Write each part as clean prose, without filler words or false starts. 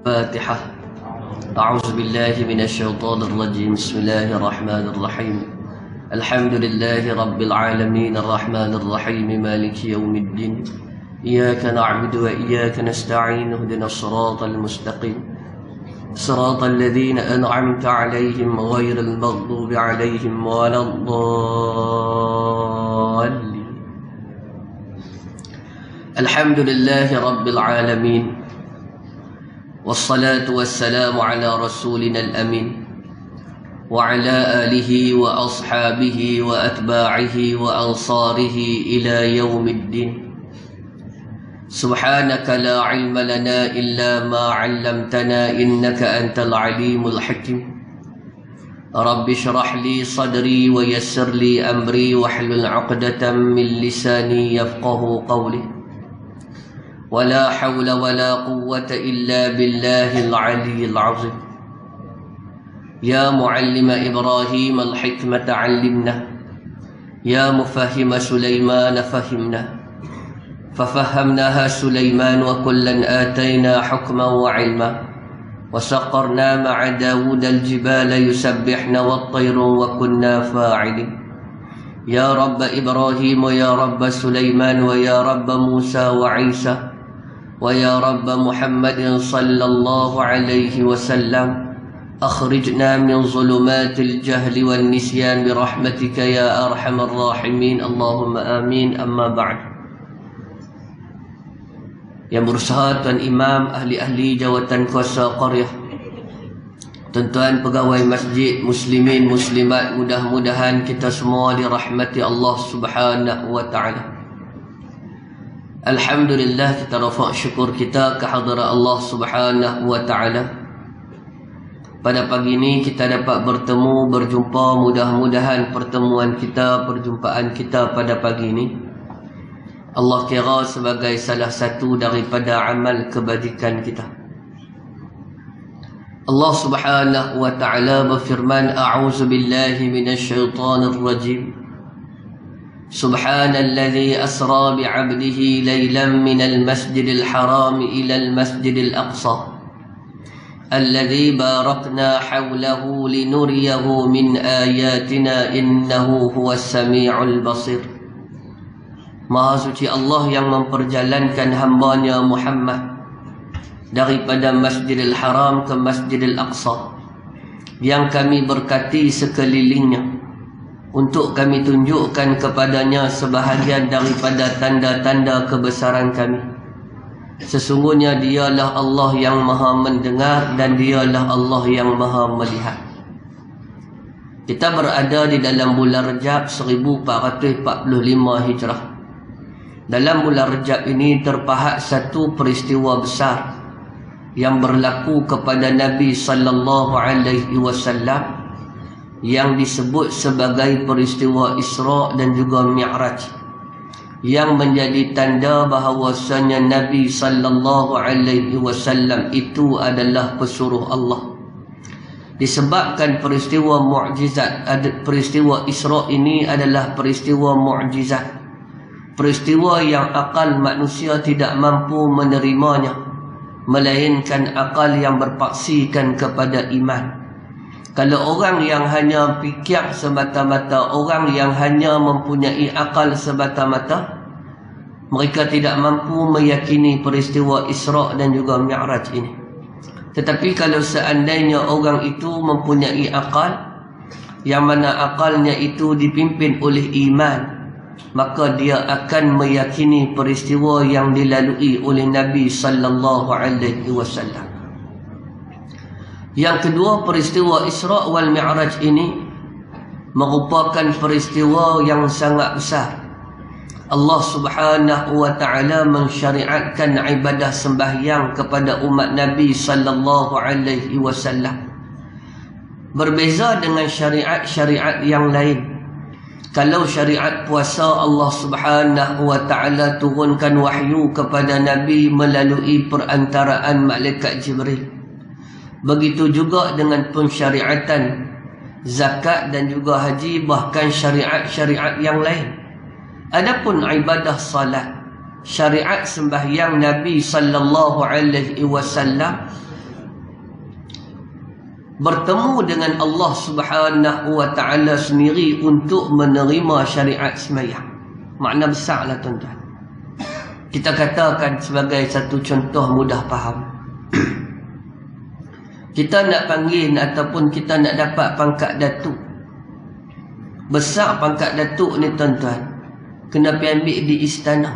فاتحة. أعوذ بالله من الشيطان الرجيم. بسم الله الرحمن الرحيم. الحمد لله رب العالمين الرحمن الرحيم مالك يوم الدين. إياك نعبد وإياك نستعين. اهدنا الصراط المستقيم صراط الذين أنعمت عليهم غير المغضوب عليهم ولا الضالين. الحمد لله رب العالمين والصلاة والسلام على رسولنا الأمين وعلى آله وأصحابه وأتباعه وأنصاره إلى يوم الدين. سبحانك لا علم لنا إلا ما علمتنا إنك أنت العليم الحكيم. رب اشرح لي صدري ويسر لي أمري واحلل عقدة من لساني يفقه قولي. ولا حول ولا قوة إلا بالله العلي العظيم. يا معلم إبراهيم الحكمة علمنا، يا مفهم سليمان فهمنا، ففهمناها سليمان وكلا آتينا حكما وعلما، وسخرنا مع داود الجبال يسبحن والطير وكنا فاعلين. يا رب إبراهيم ويا رب سليمان ويا رب موسى وعيسى ويا رب محمد صلى الله عليه وسلم، أخرجنا من ظلمات الجهل والنسيان برحمتك يا أرحم الراحمين. اللهم آمين. أما بعد. Yang berusaha Tuan Imam, ahli-ahli jawatan kuasa qaryah, tuan-tuan pegawai masjid, muslimin, muslimat, mudah-mudahan kita semua dirahmati Allah Subhanahu wa ta'ala. Alhamdulillah, kita rafa' syukur kita ke hadirat Allah Subhanahu wa ta'ala. Pada pagi ini kita dapat bertemu, berjumpa. Mudah-mudahan perjumpaan kita pada pagi ini Allah kira sebagai salah satu daripada amal kebajikan kita. Allah Subhanahu wa ta'ala berfirman, A'udzu billahi minasyaitonir rajim. Subhanalladzi asra bi'abdihi laylan minal masjidil haram ilal masjidil aqsa alladzi barakna hawlahu linuriyahu min ayatina innahu huwas sami'ul basir. Maha suci Allah yang memperjalankan hambanya Muhammad daripada Masjidil Haram ke Masjidil Aqsa, yang kami berkati sekelilingnya untuk kami tunjukkan kepadanya sebahagian daripada tanda-tanda kebesaran kami. Sesungguhnya dialah Allah yang maha mendengar dan dialah Allah yang maha melihat. Kita berada di dalam bulan Rejab 1445 Hijrah. Dalam bulan Rejab ini terpahat satu peristiwa besar yang berlaku kepada Nabi sallallahu alaihi wasallam yang disebut sebagai peristiwa Isra dan juga Mi'raj, yang menjadi tanda bahawasanya Nabi sallallahu alaihi wasallam itu adalah pesuruh Allah. Disebabkan peristiwa mukjizat, peristiwa Isra ini adalah peristiwa mukjizat, peristiwa yang akal manusia tidak mampu menerimanya, melainkan akal yang berpaksikan kepada iman. Kalau orang yang hanya fikir semata-mata, orang yang hanya mempunyai akal semata-mata, mereka tidak mampu meyakini peristiwa Isra dan juga Mi'raj ini. Tetapi kalau seandainya orang itu mempunyai akal, yang mana akalnya itu dipimpin oleh iman, maka dia akan meyakini peristiwa yang dilalui oleh Nabi sallallahu alaihi wasallam. Yang kedua, peristiwa Isra wal Mi'raj ini merupakan peristiwa yang sangat besar. Allah Subhanahu wa ta'ala mensyariatkan ibadah sembahyang kepada umat Nabi sallallahu alaihi wasallam. Berbeza dengan syariat-syariat yang lain. Kalau syariat puasa, Allah Subhanahu wa ta'ala turunkan wahyu kepada Nabi melalui perantaraan malaikat Jibril. Begitu juga dengan pensyariatan zakat dan juga haji, bahkan syariat-syariat yang lain. Adapun ibadah salat, syariat sembahyang Nabi sallallahu alaihi wasallam bertemu dengan Allah Subhanahu wa ta'ala sendiri untuk menerima syariat sembahyang. Makna besarlah tuan-tuan. Kita katakan sebagai satu contoh mudah faham. Kita nak panggil ataupun kita nak dapat pangkat datuk. Besar pangkat datuk ni tuan-tuan, kena pergi ambil di istana.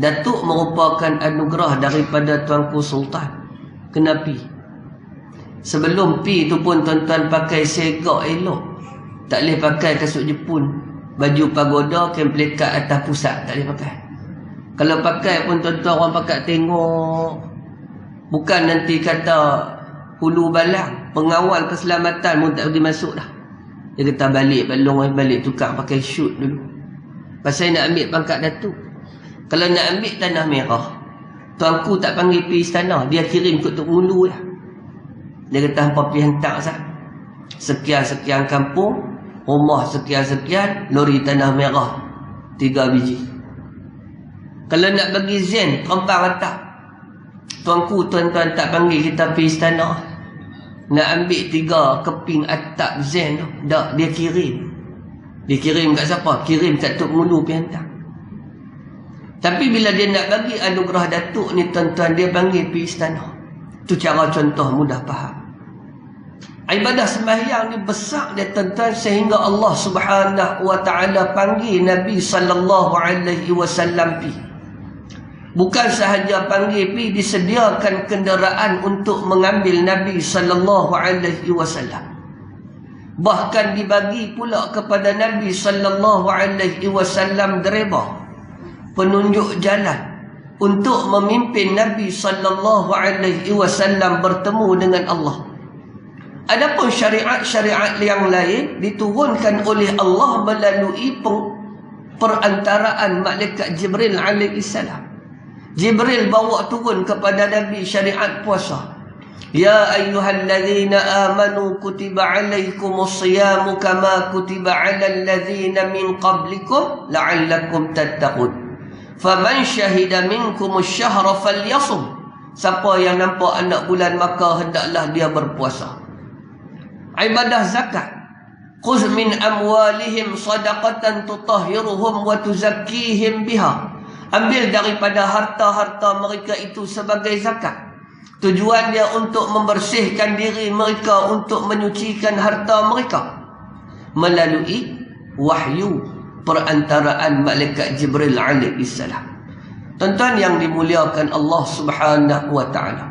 Datuk merupakan anugerah daripada Tuanku Sultan. Kena pergi. Sebelum pi tu pun tuan-tuan pakai segak elok. Tak boleh pakai kasut Jepun, baju pagoda, kain pelikat atas pusat. Tak boleh pakai. Kalau pakai pun tuan-tuan orang pakat tengok. Bukan nanti kata hulu balang, pengawal keselamatan pun tak pergi masuk dah. Dia kata balik balong, balik tukar pakai shoot dulu. Pasal nak ambil pangkat datuk. Kalau nak ambil tanah merah, tuanku tak panggil pergi istana, dia kirim ke Tok Mulu lah. Dia kata hampa pergi hantar sah. Sekian-sekian kampung, rumah sekian-sekian, lori tanah merah 3 biji. Kalau nak bagi zen, terempang atas. Tuanku tuan-tuan tak panggil kita pergi istana. Nak ambil 3 keping atap zen tu, tak, dia kirim. Dia kirim kat siapa? Kirim kat Tok Mulu pergi hantar. Tapi bila dia nak bagi anugerah datuk ni tuan-tuan, dia panggil pergi istana. Itu cara contoh mudah faham. Ibadah sembahyang ni besar dia tuan-tuan, sehingga Allah Subhanahu wa ta'ala panggil Nabi sallallahu alaihi wasallam pi. Bukan sahaja panggil pi, disediakan kenderaan untuk mengambil Nabi sallallahu alaihi wasallam. Bahkan dibagi pula kepada Nabi sallallahu alaihi wasallam dereba, penunjuk jalan untuk memimpin Nabi sallallahu alaihi wasallam bertemu dengan Allah. Adapun syariat-syariat yang lain diturunkan oleh Allah melalui perantaraan malaikat Jibril alaihi salam. Jibril bawa turun kepada Nabi syariat puasa. Ya ayyuhallazina amanu kutiba alaikumus siyamu kama kutiba alal ladzina min qablikum la'allakum tattaqun. Faman syahida minkumus syahra falyasum. Siapa yang nampak anak bulan maka hendaklah dia berpuasa. Ibadah zakat. Khudh min amwalihim sadaqatan tutahhiruhum wa tuzakkihim biha. Ambil daripada harta-harta mereka itu sebagai zakat. Tujuan dia untuk membersihkan diri mereka, untuk menyucikan harta mereka melalui wahyu perantaraan malaikat Jibril alaihi salam. Tuan-tuan yang dimuliakan Allah Subhanahu wa ta'ala,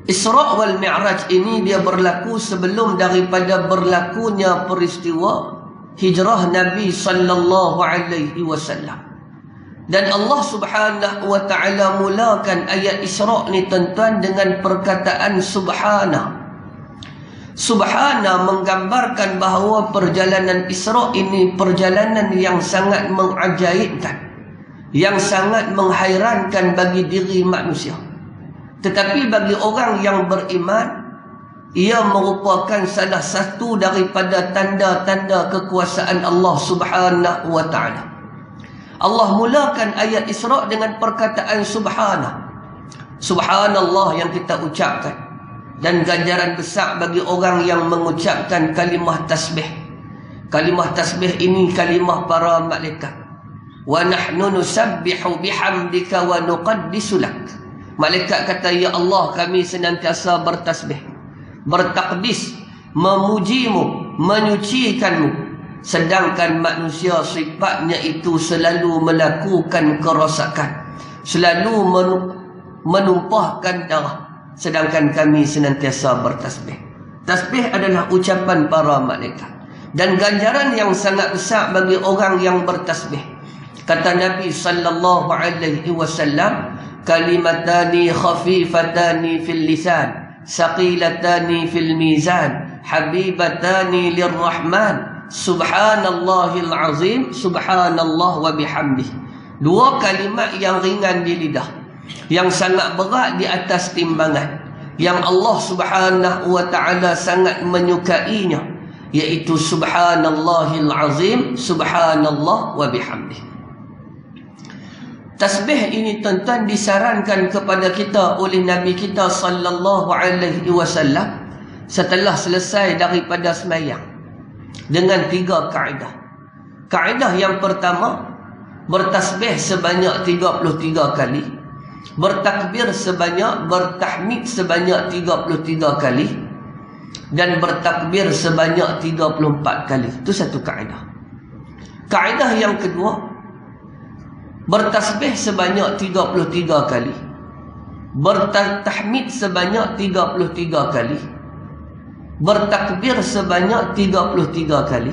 Isra' wal Mi'raj ini dia berlaku sebelum daripada berlakunya peristiwa hijrah Nabi sallallahu alaihi wasallam. Dan Allah Subhanahu wa ta'ala mulakan ayat Isra' ni tuan-tuan dengan perkataan subhana. Subhana menggambarkan bahawa perjalanan Isra' ini perjalanan yang sangat mengajaibkan, yang sangat menghairankan bagi diri manusia. Tetapi bagi orang yang beriman, ia merupakan salah satu daripada tanda-tanda kekuasaan Allah Subhanahu wa ta'ala. Allah mulakan ayat Isra' dengan perkataan subhana. Subhanallah yang kita ucapkan. Dan ganjaran besar bagi orang yang mengucapkan kalimah tasbih. Kalimah tasbih ini kalimah para malaikat. Wa nahnu nusabbihu bihamdika wa nuqaddisu lak. Malaikat kata, ya Allah, kami senantiasa bertasbih, bertakdis, memujimu, menyucikanmu. Sedangkan manusia sifatnya itu selalu melakukan kerosakan, selalu menumpahkan darah. Sedangkan kami senantiasa bertasbih. Tasbih adalah ucapan para malaikat. Dan ganjaran yang sangat besar bagi orang yang bertasbih. Kata Nabi sallallahu alaihi wasallam, kalimatani khafifatani fil lisan, saqilatani fil mizan, habibatani lirrahman, subhanallahil azim, subhanallah wa bihamdih. Dua kalimat yang ringan di lidah, yang sangat berat di atas timbangan, yang Allah Subhanahu wa ta'ala sangat menyukainya, yaitu subhanallahil azim, subhanallah wa bihamdih. Tasbih ini tuan-tuan disarankan kepada kita oleh Nabi kita sallallahu alaihi wasallam setelah selesai daripada sembahyang dengan 3 kaedah. Kaedah yang pertama, bertasbih sebanyak 33 kali, bertakbir bertahmid sebanyak 33 kali, dan bertakbir sebanyak 34 kali. Itu satu kaedah. Kaedah yang kedua, bertasbih sebanyak 33 kali, bertahmid sebanyak 33 kali, bertakbir sebanyak 33 kali,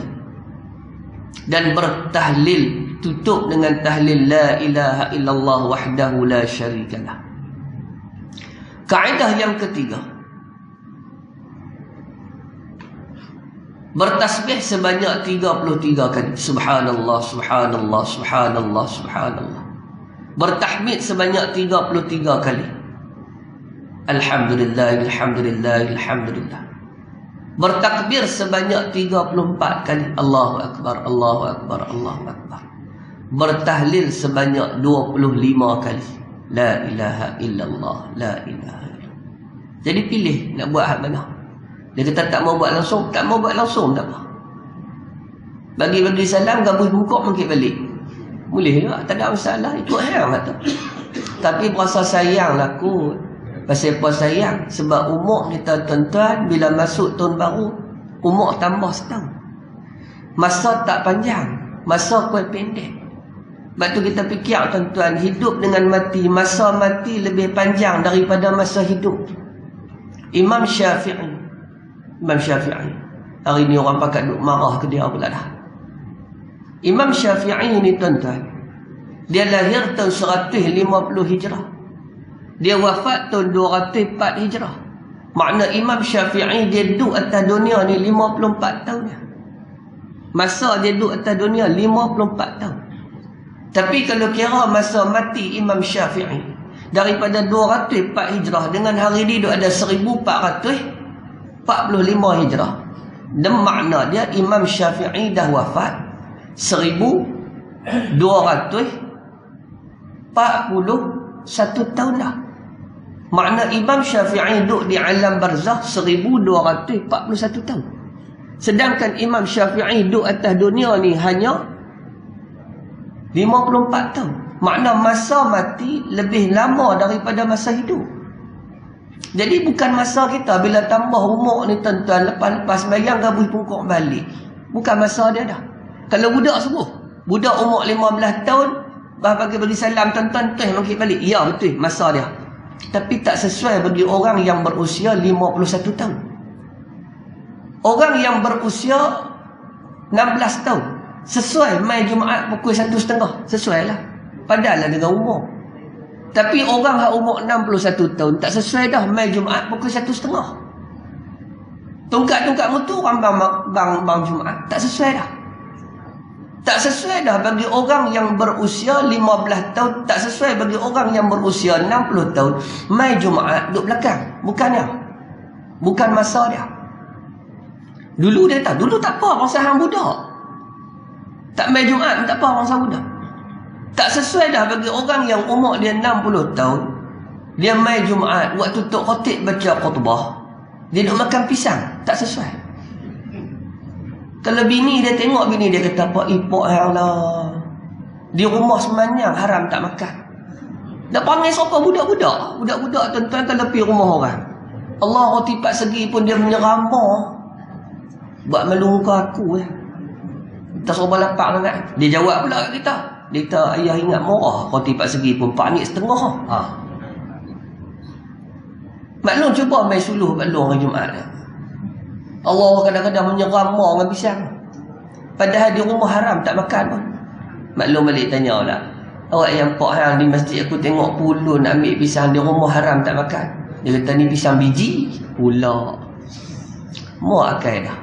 dan bertahlil, tutup dengan tahlil la ilaha illallah wahdahu la syarikalah. Kaedah yang ketiga, bertasbih sebanyak 33 kali. Subhanallah, subhanallah, subhanallah, subhanallah. Bertahmid sebanyak 33 kali. Alhamdulillah, alhamdulillah, alhamdulillah. Bertakbir sebanyak 34 kali. Allahu Akbar, Allahu Akbar, Allahu Akbar. Bertahlil sebanyak 25 kali. La ilaha illallah, la ilaha illallah. Jadi pilih nak buat hal mana. Dia kata tak mau buat langsung, tak mau buat langsung tak apa. Bagi salam, gabung bungkuk, mungkin balik. Boleh juga, tak ada masalah. Ikut hang kata. Tapi berasa sayang lah kot. Pasal apa sayang? Sebab umur kita tuan-tuan, bila masuk tahun baru, umur tambah setahun. Masa tak panjang, masa kuat pendek. Sebab tu kita fikir tuan-tuan, hidup dengan mati, masa mati lebih panjang daripada masa hidup. Imam Syafi'i, hari ni orang pakat duk marah ke dia pula dah. Imam Syafi'i ni tuan-tuan, dia lahir tahun 150 Hijrah. Dia wafat tahun 204 Hijrah. Makna Imam Syafi'i dia duduk atas dunia ni 54 tahun. Masa dia duduk atas dunia 54 tahun. Tapi kalau kira masa mati Imam Syafi'i daripada 204 Hijrah dengan hari ni duduk ada 1445 Hijrah. Dan makna dia Imam Syafi'i dah wafat 1241 tahun dah. Makna Imam Syafi'i duduk di alam barzakh 1241 tahun. Sedangkan Imam Syafi'i duduk atas dunia ni hanya 54 tahun. Makna masa mati lebih lama daripada masa hidup. Jadi bukan masa kita bila tambah umur ni tuan-tuan, lepas sembahyang gabung pungkuk balik. Bukan masa dia dah. Kalau budak suruh, budak umur 15 tahun, bagi salam tuan-tuan, mungkin balik. Ya betul, masa dia. Tapi tak sesuai bagi orang yang berusia 51 tahun. Orang yang berusia 16 tahun sesuai mai Jumaat pukul 1.30. Sesuai lah. Padahal dengan umur. Tapi orang yang umur 61 tahun tak sesuai dah mai Jumaat pukul 1.30. Tungkat-tungkat motor orang bang Jumaat. Tak sesuai dah. Tak sesuai dah bagi orang yang berusia 15 tahun. Tak sesuai bagi orang yang berusia 60 tahun. Mai Jumaat duduk belakang. Bukannya. Bukan masa dia. Dulu dia tak. Dulu tak apa bangsa hang budak. Tak mai Jumaat tak apa bangsa budak. Tak sesuai dah bagi orang yang umur dia 60 tahun. Dia mai Jumaat. Waktu Tok Khatib baca khutbah, dia duduk makan pisang. Tak sesuai. Kalau bini dia tengok bini dia kata, "Pak ipok hang lah. Di rumah semanyang haram tak makan." Dah panggil siapa budak-budak? Budak-budak tuan-tuan kalau pergi rumah orang, Allah roti 4 segi pun dia menyeramah. Buat malu muka aku kita serba lapak sangat. Dia jawab pula kat kita. Dia kata, "Ayah ingat murah roti 4 segi pun RM4.5." Maklum cuba main suluh maklum hari Jumaat. Allah kadang-kadang menyeramah dengan pisang. Padahal di rumah haram tak makan pun. Maklum balik tanya pula, "Awak yang pak hang di masjid aku tengok pulun ambil pisang, di rumah haram tak makan?" Dia kata, "Ni pisang biji." Pula muak akal dah.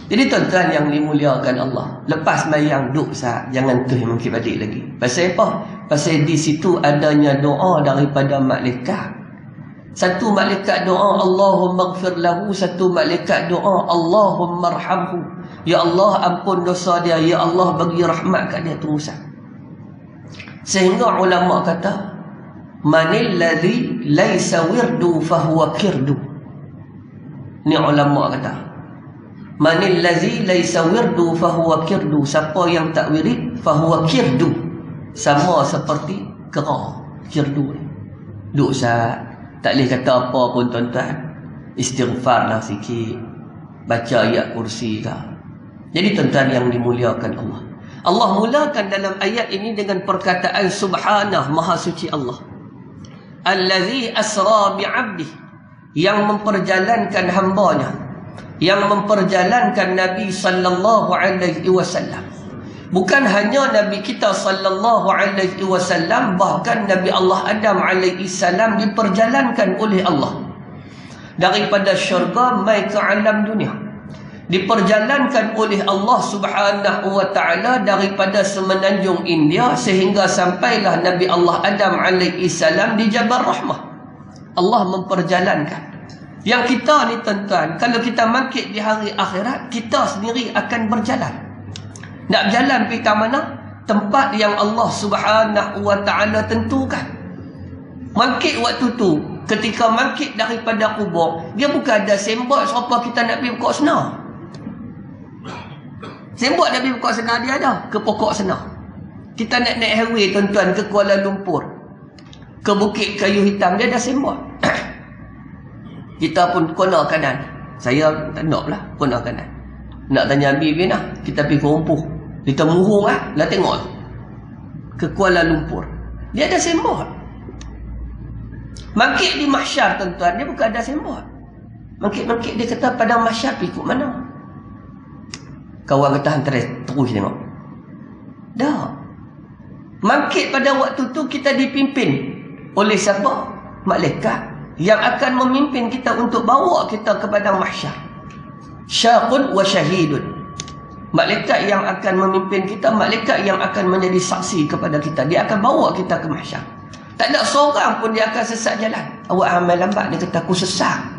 Jadi tuan-tuan yang dimuliakan Allah, lepas sembahyang duduk sah, jangan mungkin balik lagi. Pasal apa? Pasal di situ adanya doa daripada malaikat. Satu malaikat doa Allahumma ighfir lahu, satu malaikat doa Allahumma arhamhu. Ya Allah ampun dosa dia, ya Allah bagi rahmat kat dia, tunggu sah. Sehingga ulama kata, manil ladzi laisa wirdu fahuwa kirdu. Ni ulama kata, manil ladzi laisa wirdu fahuwa kirdu. Siapa yang tak wirid fahuwa kirdu, sama seperti kera. Kirdu ni duk sat, tak boleh kata apa pun tuan-tuan. Istighfar lah sikit, baca ayat kursi ke. Jadi tuan-tuan yang dimuliakan Allah, Allah mulakan dalam ayat ini dengan perkataan subhanah, maha suci Allah. Allazi asra bi'abdih, yang memperjalankan hambanya, yang memperjalankan Nabi sallallahu alaihi wasallam. Bukan hanya Nabi kita sallallahu alaihi wasallam, bahkan Nabi Allah Adam alaihi salam diperjalankan oleh Allah daripada syurga mai ke alam dunia. Diperjalankan oleh Allah subhanahu wa ta'ala daripada semenanjung India sehingga sampailah Nabi Allah Adam alaihi salam di Jabal Rahmah. Allah memperjalankan. Yang kita ni tuan-tuan, kalau kita bangkit di hari akhirat, kita sendiri akan berjalan. Nak berjalan pergi ke mana? Tempat yang Allah subhanahu wa ta'ala tentukan. Bangkit waktu tu, ketika bangkit daripada kubur, dia bukan ada sembot siapa kita nak pergi pokok senar. Sembot nak pergi pokok senar dia ada, ke pokok senar. Kita nak naik highway tuan-tuan ke Kuala Lumpur, ke Bukit Kayu Hitam, dia ada sembot. Kita pun kona kanan. Saya tak nak lah kona kanan. Nak tanya Habib lah, kita pergi ke Rumpuh, kita murung lah tengok ke Kuala Lumpur, dia ada sembot. Bangkit di mahsyar tuan-tuan, dia bukan ada sembot. Bangkit dia kata pada mahsyar pergi ikut mana? Kawan kata terus tengok. Dah. Bangkit pada waktu tu kita dipimpin oleh siapa? Malaikat yang akan memimpin kita untuk bawa kita kepada mahsyar. Syaqun wa syahidun. Malaikat yang akan memimpin kita, malaikat yang akan menjadi saksi kepada kita. Dia akan bawa kita ke mahsyar. Tak ada seorang pun dia akan sesat jalan. Awak amal lambat, dia kata aku sesat.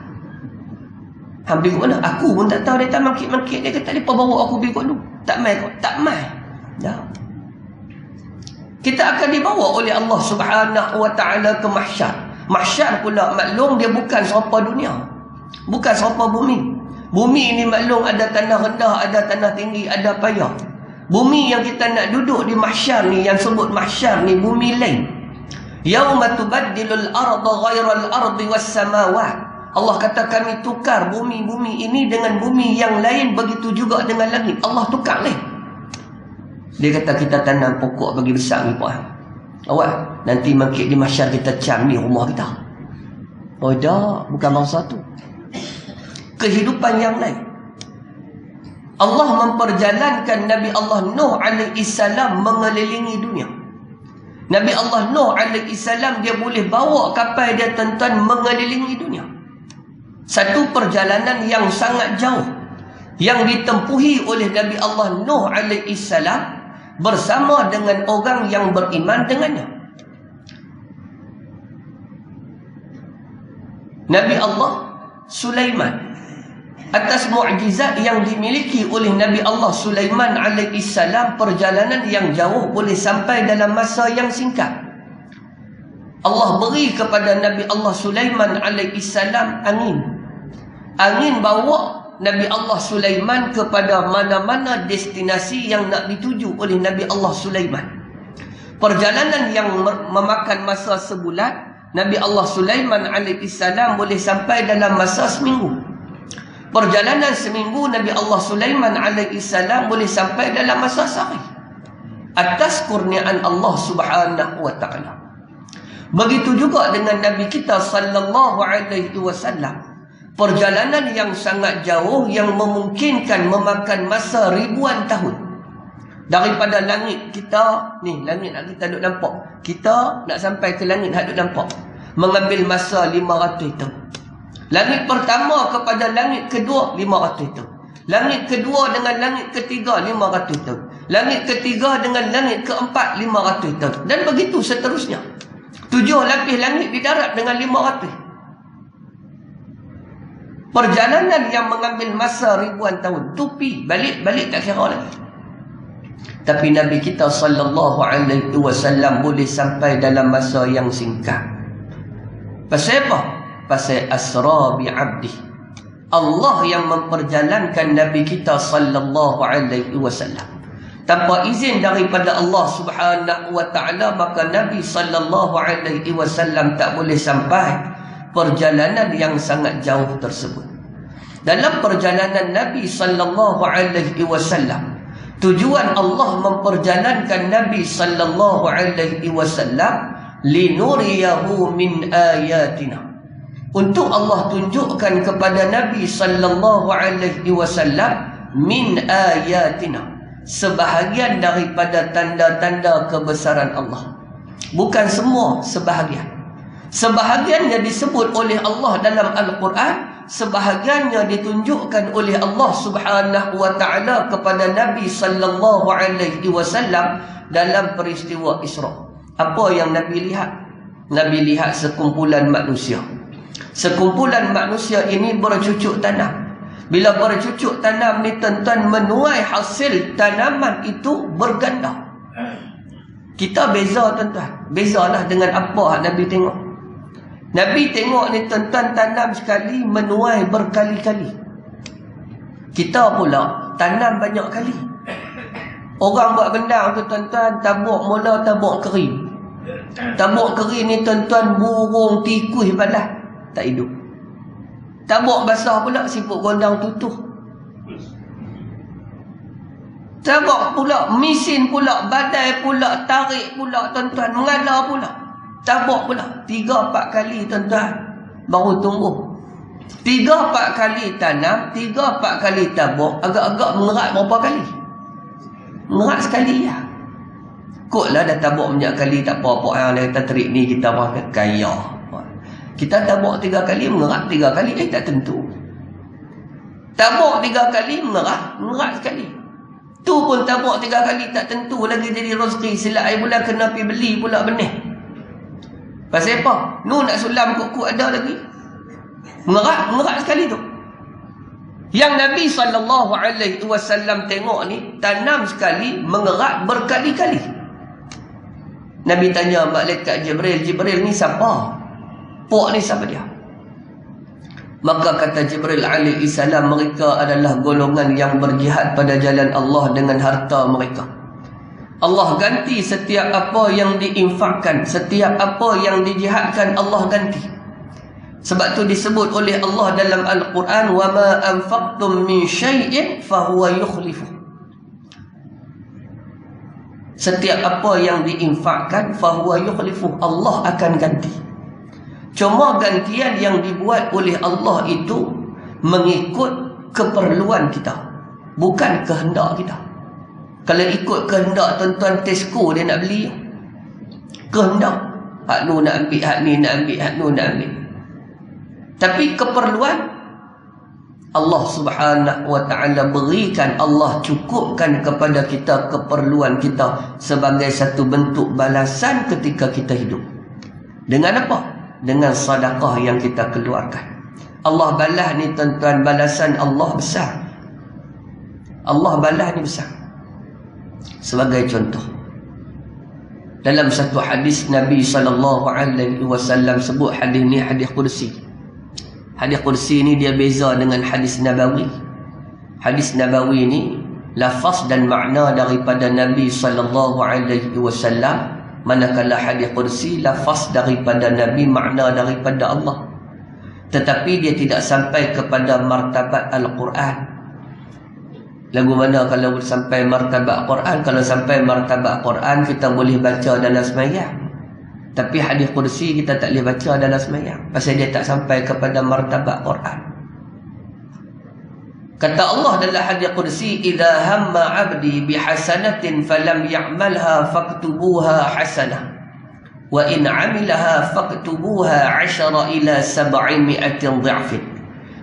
Habis mana? Aku pun tak tahu. Dia tak mangkit-mangkit. Dia kata dia bawa aku pergi kot dulu. Tak mai kot. Tak mai. Dah. Kita akan dibawa oleh Allah subhanahu wa ta'ala ke mahsyar. Mahsyar pula maklum dia bukan serupa dunia. Bukan serupa bumi. Bumi ini maklum ada tanah rendah, ada tanah tinggi, ada payah. Bumi yang kita nak duduk di mahsyar ni, yang sebut mahsyar ni, bumi lain. Yauma tubaddilul arda ghairal ardi was samawat. Allah kata kami tukar bumi-bumi ini dengan bumi yang lain, begitu juga dengan langit. Allah tukar lain. Dia kata kita tanam pokok bagi besar ni puan. Awak nanti bangkit di mahsyar kita cam ni rumah kita. Oh dah, bukan bangsa tu. Kehidupan yang lain. Allah memperjalankan Nabi Allah Nuh alaihi salam mengelilingi dunia. Nabi Allah Nuh alaihi salam dia boleh bawa kapal dia tuan-tuan mengelilingi dunia. Satu perjalanan yang sangat jauh yang ditempuhi oleh Nabi Allah Nuh alaihi salam bersama dengan orang yang beriman dengannya. Nabi Allah Sulaiman, atas mukjizat yang dimiliki oleh Nabi Allah Sulaiman alaihi salam, perjalanan yang jauh boleh sampai dalam masa yang singkat. Allah beri kepada Nabi Allah Sulaiman alaihi salam angin. Angin bawa Nabi Allah Sulaiman kepada mana-mana destinasi yang nak dituju oleh Nabi Allah Sulaiman. Perjalanan yang memakan masa sebulan, Nabi Allah Sulaiman alaihi salam boleh sampai dalam masa seminggu. Perjalanan seminggu, Nabi Allah Sulaiman alaihi salam boleh sampai dalam masa sehari. Atas kurniaan Allah subhanahu wa ta'ala. Begitu juga dengan Nabi kita sallallahu alaihi wasallam. Perjalanan yang sangat jauh yang memungkinkan memakan masa ribuan tahun. Daripada langit kita, ni langit kita duk nampak. Kita nak sampai ke langit duk nampak. Mengambil masa 500 tahun. Langit pertama kepada langit kedua 500 tahun. Langit kedua dengan langit ketiga 500 tahun. Langit ketiga dengan langit keempat 500 tahun. Dan begitu seterusnya. 7 lapis langit di darat dengan 500. Perjalanan yang mengambil masa ribuan tahun. Tupi balik tak kira lagi. Tapi Nabi kita sallallahu alaihi wasallam boleh sampai dalam masa yang singkat. Pasal apa? Pasal asra bi abdi. Allah yang memperjalankan Nabi kita sallallahu alaihi wasallam. Tanpa izin daripada Allah Subhanahu wa taala, maka Nabi sallallahu alaihi wasallam tak boleh sampai perjalanan yang sangat jauh tersebut. Dalam perjalanan Nabi sallallahu alaihi wasallam, tujuan Allah memperjalankan Nabi sallallahu alaihi wasallam linuriyahu min ayatina. Untuk Allah tunjukkan kepada Nabi sallallahu alaihi wasallam min ayatina, sebahagian daripada tanda-tanda kebesaran Allah. Bukan semua, sebahagian. Sebahagiannya disebut oleh Allah dalam Al-Quran, sebahagiannya ditunjukkan oleh Allah Subhanahu wa taala kepada Nabi sallallahu alaihi wasallam dalam peristiwa Isra. Apa yang Nabi lihat? Nabi lihat sekumpulan manusia. Sekumpulan manusia ini bercucuk tanam. Bila bercucuk tanam ni, tuan-tuan, menuai hasil tanaman itu berganda. Kita beza, tuan-tuan. Bezalah dengan apa Nabi tengok. Nabi tengok ni, tuan-tuan, tanam sekali menuai berkali-kali. Kita pula tanam banyak kali. Orang buat benda tu, tuan-tuan, tabuk mula, tabuk kering. Tabuk kering ni, tuan-tuan, burung tikus balas tak hidup. Tabuk basah pula, siput gondang tutuh. Tabuk pula, mesin pula, badai pula, tarik pula, tuan-tuan, mengalar pula. Tabuk pula 3-4 kali, tuan-tuan, baru tumbuh. 3-4 kali tanam, 3-4 kali tabuk, agak-agak mengerat berapa kali? Mengerat sekali ya. Kotlah dah tabuk banyak kali, tak apa-apa yang kita terik ni, kita pakai kaya. Kita tabuk 3 kali, mengerat 3 kali, tak tentu. Tabuk 3 kali, mengerat sekali. Tu pun tabuk 3 kali, tak tentu lagi jadi rezeki. Silap air bulan kena pergi beli pula benih. Pasal apa? Nu nak sulam kuk-kuk ada lagi. Mengerat sekali tu. Yang Nabi SAW tengok ni, tanam sekali, mengerat berkali-kali. Nabi tanya malaikat Jibril, Jibril ni siapa? Pok ni siapa dia? Maka kata Jibril alaihi salam, mereka adalah golongan yang berjihad pada jalan Allah dengan harta mereka. Allah ganti setiap apa yang diinfakkan, setiap apa yang dijihadkan Allah ganti. Sebab tu disebut oleh Allah dalam Al-Quran, wa ma anfaqtum min syai'in fahuwa yukhlifu. Setiap apa yang diinfakkan fahuwa yukhlifu, Allah akan ganti. Cuma gantian yang dibuat oleh Allah itu mengikut keperluan kita, bukan kehendak kita. Kalau ikut kehendak, tuan-tuan, Tesco dia nak beli, kehendak, hak nu nak ambil, hak ni nak ambil, hak nu nak ambil. Tapi keperluan Allah Subhanahu wa ta'ala berikan, Allah cukupkan kepada kita keperluan kita sebagai satu bentuk balasan ketika kita hidup. Dengan apa? Dengan sedekah yang kita keluarkan. Allah balas ni, tuan-tuan, balasan Allah besar. Allah balas ni besar. Sebagai contoh, dalam satu hadis Nabi SAW sebut, hadis ni hadis kursi. Hadis kursi ni dia beza dengan hadis Nabawi. Hadis Nabawi ni lafaz dan makna daripada Nabi SAW, manakala hadis kursi lafaz daripada Nabi, makna daripada Allah. Tetapi dia tidak sampai kepada martabat Al-Quran. Lagu mana kalau sampai martabat Quran? Kalau sampai martabat Quran, kita boleh baca dalam sembahyang. Tapi hadis kursi kita tak boleh baca dalam sembahyang, pasal dia tak sampai kepada martabat Quran. Kata Allah dalam hadis kursi, idza hamma 'abdi bihasanatin falam ya'malha faktubuha hasanah wa in 'amilaha faktubuha 10 ila 700 dha'fin.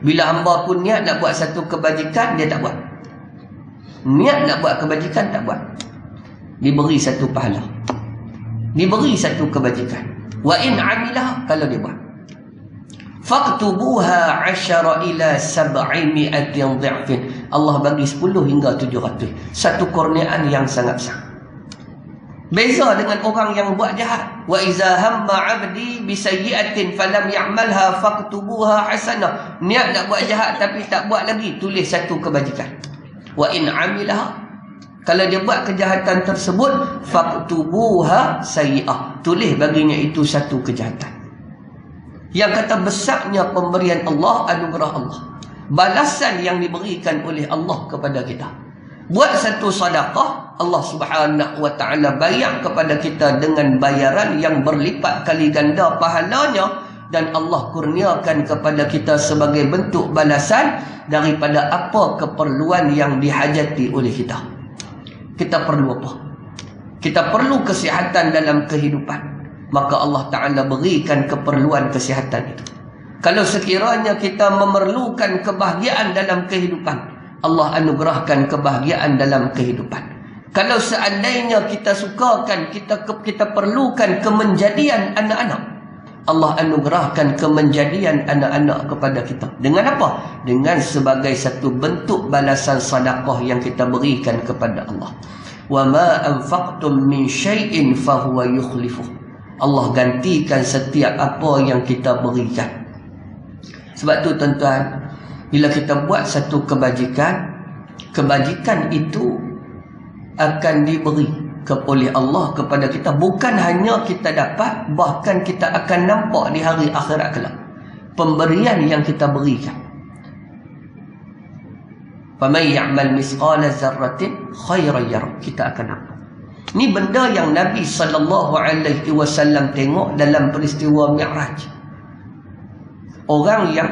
Bila hamba pun niat nak buat satu kebajikan, dia tak buat. Niat nak buat kebajikan, tak buat. Diberi satu pahala, diberi satu kebajikan. Wa in 'amilaha, kalau dia buat, faktubuha 10 ila 700 dha'fin. Allah bagi 10 hingga 700. Satu kurniaan yang sangat besar. Beza dengan orang yang buat jahat. Wa iza hamma 'abdi bi sayyi'atin falam ya'malha faktubuha hasanah. Niat nak buat jahat tapi tak buat lagi, tulis satu kebajikan. Wa in 'amilaha, kalau dia buat kejahatan tersebut, faktubuha sayyi'ah, tulis baginya itu satu kejahatan. Yang kata besarnya pemberian Allah, anugerah Allah, balasan yang diberikan oleh Allah kepada kita. Buat satu sedekah, Allah Subhanahu wa taala bayar kepada kita dengan bayaran yang berlipat kali ganda pahalanya, dan Allah kurniakan kepada kita sebagai bentuk balasan daripada apa keperluan yang dihajati oleh kita. Kita perlu apa? Kita perlu kesihatan dalam kehidupan, maka Allah Ta'ala berikan keperluan kesihatan itu. Kalau sekiranya kita memerlukan kebahagiaan dalam kehidupan, Allah anugerahkan kebahagiaan dalam kehidupan. Kalau seandainya kita sukakan, kita perlukan kemenjadian anak-anak, Allah anugerahkan kemenjadian anak-anak kepada kita. Dengan apa? Dengan sebagai satu bentuk balasan sedekah yang kita berikan kepada Allah. Wa ma anfaqtum min syai'in fahuwa yukhlifuh. Allah gantikan setiap apa yang kita berikan. Sebab tu tuan-tuan, bila kita buat satu kebajikan, kebajikan itu akan diberi oleh Allah kepada kita. Bukan hanya kita dapat, bahkan kita akan nampak di hari akhirat kelak pemberian yang kita berikan. Faman ya'mal misqala dzarratin khairan yarah, kita akan nampak. Ini benda yang Nabi SAW tengok dalam peristiwa Mi'raj. Orang yang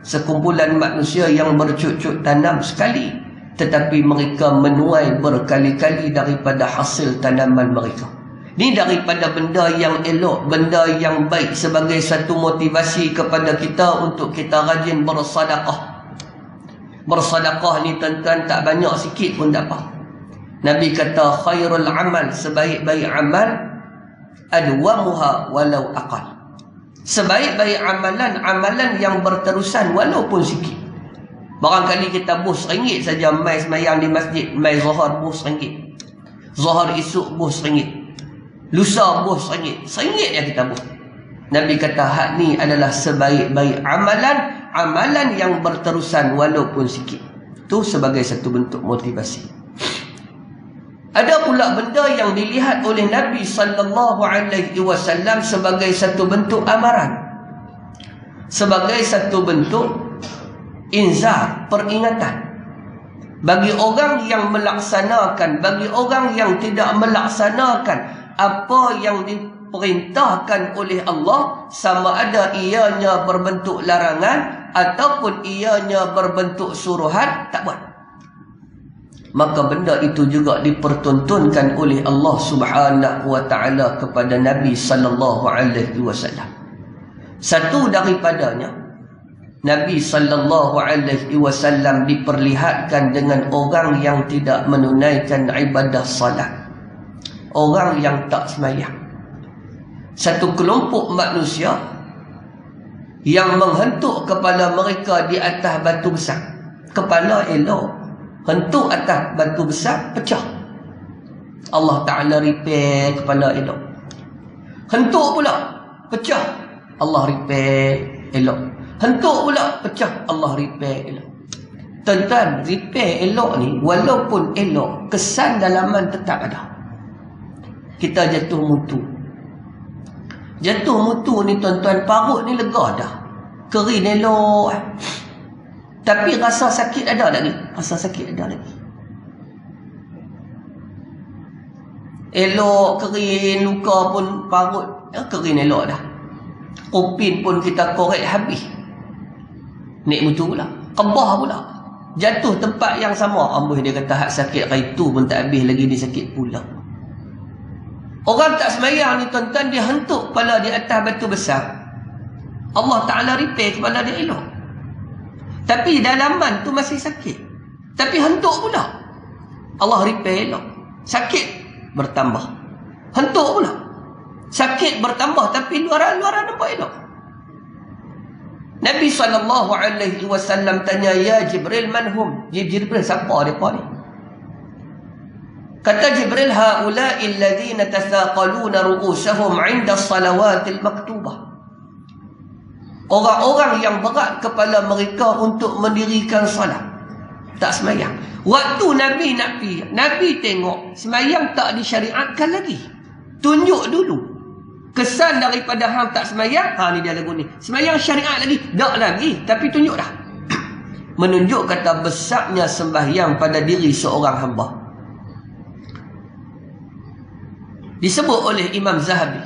sekumpulan manusia yang bercucuk tanam sekali, tetapi mereka menuai berkali-kali daripada hasil tanaman mereka. Ini daripada benda yang elok, benda yang baik, sebagai satu motivasi kepada kita untuk kita rajin bersedekah. Bersedekah ni tuan-tuan tak banyak, sikit pun tak apa. Nabi kata khairul amal, sebaik-baik amal, adwamuha walau aqal. Sebaik-baik amalan, amalan yang berterusan walaupun sikit. Barangkali kita bos RM1 saja mai semayang di masjid, mai zuhur bos RM1, zuhur esok bos RM1, lusa bos RM1, RM1 yang kita bos. Nabi kata hak ni adalah sebaik-baik amalan, amalan yang berterusan walaupun sikit. Itu sebagai satu bentuk motivasi. Ada pula benda yang dilihat oleh Nabi SAW sebagai satu bentuk amaran, sebagai satu bentuk inzar, peringatan bagi orang yang melaksanakan, bagi orang yang tidak melaksanakan apa yang diperintahkan oleh Allah, sama ada ianya berbentuk larangan ataupun ianya berbentuk suruhan, tak buat. Maka benda itu juga dipertontonkan oleh Allah Subhanahu wa taala kepada Nabi sallallahu alaihi wasallam. Satu daripadanya, Nabi sallallahu alaihi wasallam diperlihatkan dengan orang yang tidak menunaikan ibadah salat, orang yang tak sembahyang. Satu kelompok manusia yang menghentuk kepala mereka di atas batu besar. Kepala elok, hentuk atas batu besar, pecah. Allah Ta'ala repair kepala elok. Hentuk pula, pecah. Allah repair elok. Hentuk pula, pecah. Allah repair elok. Tuan-tuan, repair elok ni, walaupun elok, kesan dalaman tetap ada. Kita jatuh mutu. Jatuh mutu ni tuan-tuan, parut ni lega dah. Kerin elok. Tapi rasa sakit ada lagi. Rasa sakit ada lagi. Elok, kering, luka pun parut, kering elok dah. Upin pun kita korek habis. Nek mutu pula. Kebah pula. Jatuh tempat yang sama. Ambuh dia kata hak sakit itu pun tak habis lagi, dia sakit pula. Orang tak sembahyang ni tuan-tuan, dia hentuk kepala di atas batu besar. Allah Ta'ala repair kepala dia elok. Tapi dalaman tu masih sakit. Tapi hentuk pula. Allah repair elok. Sakit bertambah. Hentuk pula. Sakit bertambah tapi luaran nampak elok. Nabi SAW tanya, ya Jibril, manhum? Jibril, siapa mereka ni? Kata Jibril, haula'i alladhina tathaqaluna ru'usahum 'inda as-salawatil maktubah. Orang-orang yang berat kepala mereka untuk mendirikan salat, tak semayang. Waktu Nabi nak pergi, Nabi tengok semayang tak disyariatkan lagi. Tunjuk dulu kesan daripada hang tak semayang. Ni dia lagu ni. Semayang syariat lagi? Tak lagi, tapi tunjuk dah. Menunjuk kata besarnya sembahyang pada diri seorang hamba. Disebut oleh Imam Zahabi,